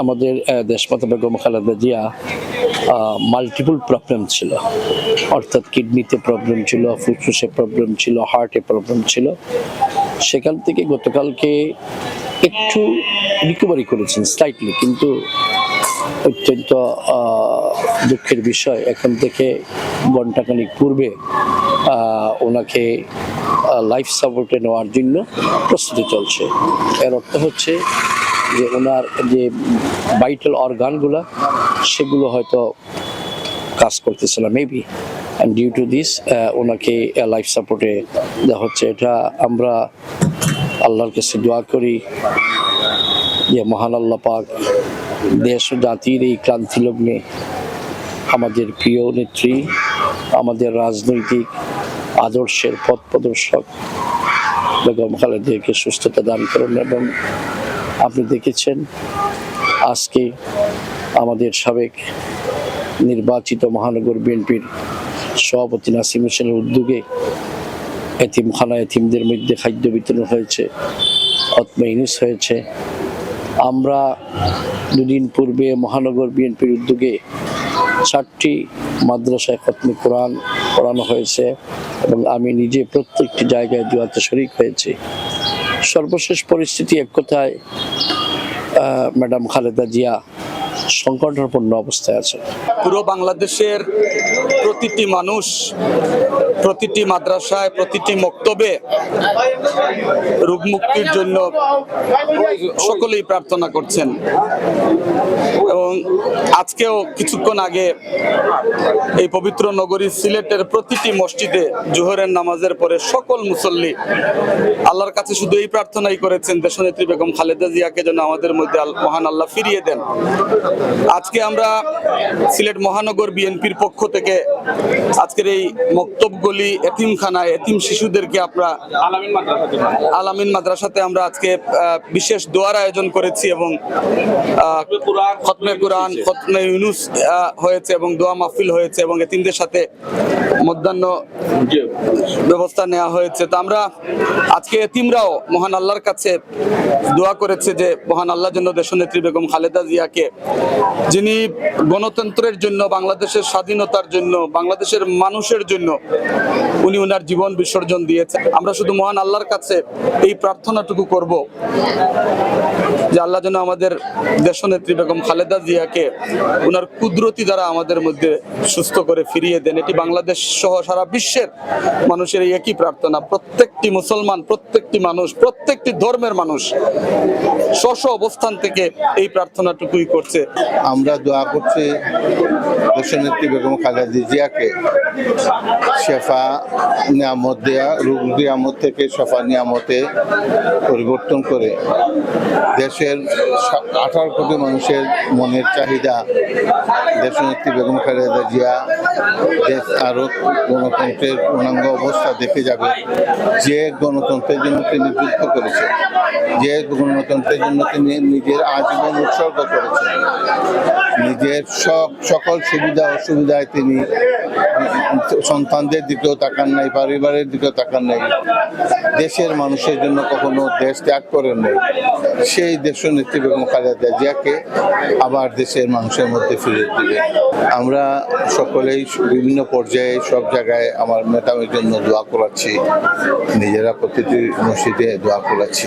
আমাদের দেশমাতা Begum Khaleda Zia multiple problem ছিল, অর্থাৎ কিডনিতে প্রবলেম ছিল, ফুসফুসে প্রবলেম ছিল, হার্টে প্রবলেম ছিল। সেখান থেকে গতকালকে একটু রিকভারি করেছেন স্লাইটলি, কিন্তু অত্যন্ত দুঃখের বিষয় এখন থেকে ঘণ্টাখানিক পূর্বে ওনাকে লাইফ সাপোর্টে নেওয়ার জন্য প্রস্তুতি চলছে। এর অর্থ হচ্ছে যে ওনার যে ভাইটাল অর্গানগুলো সেগুলো হয়তো কাজ করতেছে না maybe, and due to this ওনাকে লাইফ সাপোর্টে দেওয়া হচ্ছে। এটা আমরা আল্লাহর কাছে দোয়া করি যে মহান আল্লাহ পাক দেশ ও জাতির এই ক্রান্তি লগ্নে আমাদের প্রিয় নেত্রী, আমাদের রাজনৈতিক আদর্শের পথ প্রদর্শক বেগম খালেদাকে সুস্থতা দান করুন। এবং আপনি দেখেছেন আজকে আমাদের সাবেক নির্বাচিত মহানগর বিএনপির সভাপতি নাসিম হোসেনের উদ্যোগে এতিমখানা এতিমদের মধ্যে খাদ্য বিতরণ হয়েছে, অতমা ইউনুস হয়েছে। আমরা দুদিন পূর্বে মহানগর বিএনপির উদ্যোগে 4টি মাদ্রাসায় খতমে কোরআন পড়ানো হয়েছে এবং আমি নিজে প্রত্যেকটি জায়গায় দুয়াতে শরীক হয়েছি। সর্বশেষ পরিস্থিতি এক কথায় ম্যাডাম খালেদা জিয়া সংকটাপন্ন অবস্থায় আছে। পুরো বাংলাদেশের প্রতিটি মানুষ, প্রতিটি মাদ্রাসায়, প্রতিটি মক্তবে রোগ মুক্তির জন্য সকলেই প্রার্থনা করছেন। এবং আজকেও কিছুক্ষণ আগে এই পবিত্র নগরী সিলেটের প্রতিটি মসজিদে জোহরের নামাজের পরে সকল মুসল্লি আল্লাহর কাছে শুধু এই প্রার্থনাই করেছেন, দেশনেত্রী বেগম খালেদা জিয়াকে যেন আমাদের মধ্যে মহান আল্লাহ ফিরিয়ে দেন। আজকে আমরা সিলেট মহানগর বিএনপির পক্ষ থেকে আজকের এই মক্তবগলি এতিমখানায় এতিম শিশুদেরকে আমরা আলামিন মাদ্রাসাতে আমরা আজকে বিশেষ দোয়ার আয়োজন করেছি এবং খতমে কোরআন, খতমে ইউনুস হয়েছে এবং দোয়া মাহফিল হয়েছে এবং এতিমদের সাথে মধ্যাহ্ন ব্যবস্থা নেওয়া হয়েছে। তো আমরা আজকে এতিমরাও মহান আল্লাহর কাছে দোয়া করেছে যে মহান আল্লাহ যেন দেশনেত্রী বেগম খালেদা জিয়াকে, যিনি গণতন্ত্রের জন্য, বাংলাদেশের স্বাধীনতার জন্য, বাংলাদেশের মানুষের জন্য উনি ওনার জীবন বিসর্জন দিয়েছেন, আমরা শুধু মহান আল্লাহর কাছে এই প্রার্থনাটুকু করব যে আল্লাহ যেন আমাদের দেশনেত্রী বেগম খালেদা জিয়াকে ওনার কুদরতি দ্বারা আমাদের মধ্যে সুস্থ করে ফিরিয়ে দেন। এটি বাংলাদেশ সহ সারা বিশ্বের মানুষের এই একই প্রার্থনা। প্রত্যেকটি মুসলমান, প্রত্যেকটি মানুষ, প্রত্যেকটি ধর্মের মানুষ স্ব অবস্থান থেকে এই প্রার্থনাটুকুই করছে। আমরা দোয়া করছি দেশনেত্রী বেগম খালেদা জিয়াকে শেফা নিয়ামত দেয়া, রোগ নিয়ামত থেকে শেফা নিয়ামতে পরিবর্তন করে দেশের 18 কোটি মানুষের মনের চাহিদা দেশনেত্রী বেগম খালেদা জিয়া দেশ আরো গণতন্ত্রের পূর্ণাঙ্গ অবস্থা দেখে যাবে। যে গণতন্ত্রের জন্য তিনি যুদ্ধ করেছেন, যে গণতন্ত্রের জন্য তিনি নিজের আজীবন উৎসর্গ করেছেন, নিজের সকল সুবিধা অসুবিধায় তিনি সন্তানদের দিকেও তাকান নাই, পরিবারের দিকেও তাকান নাই, দেশের মানুষের জন্য কখনো দেশ ত্যাগ করেন নাই। সেই দেশনেত্রী বেগম খালেদা জিয়াকে আবার দেশের মানুষের মধ্যে ফিরিয়ে দিবে। আমরা সকলেই বিভিন্ন পর্যায়ে সব জায়গায় আমার নেতামের জন্য দোয়া করাচ্ছি, নিজেরা প্রতিটি মসজিদে দোয়া করাচ্ছি।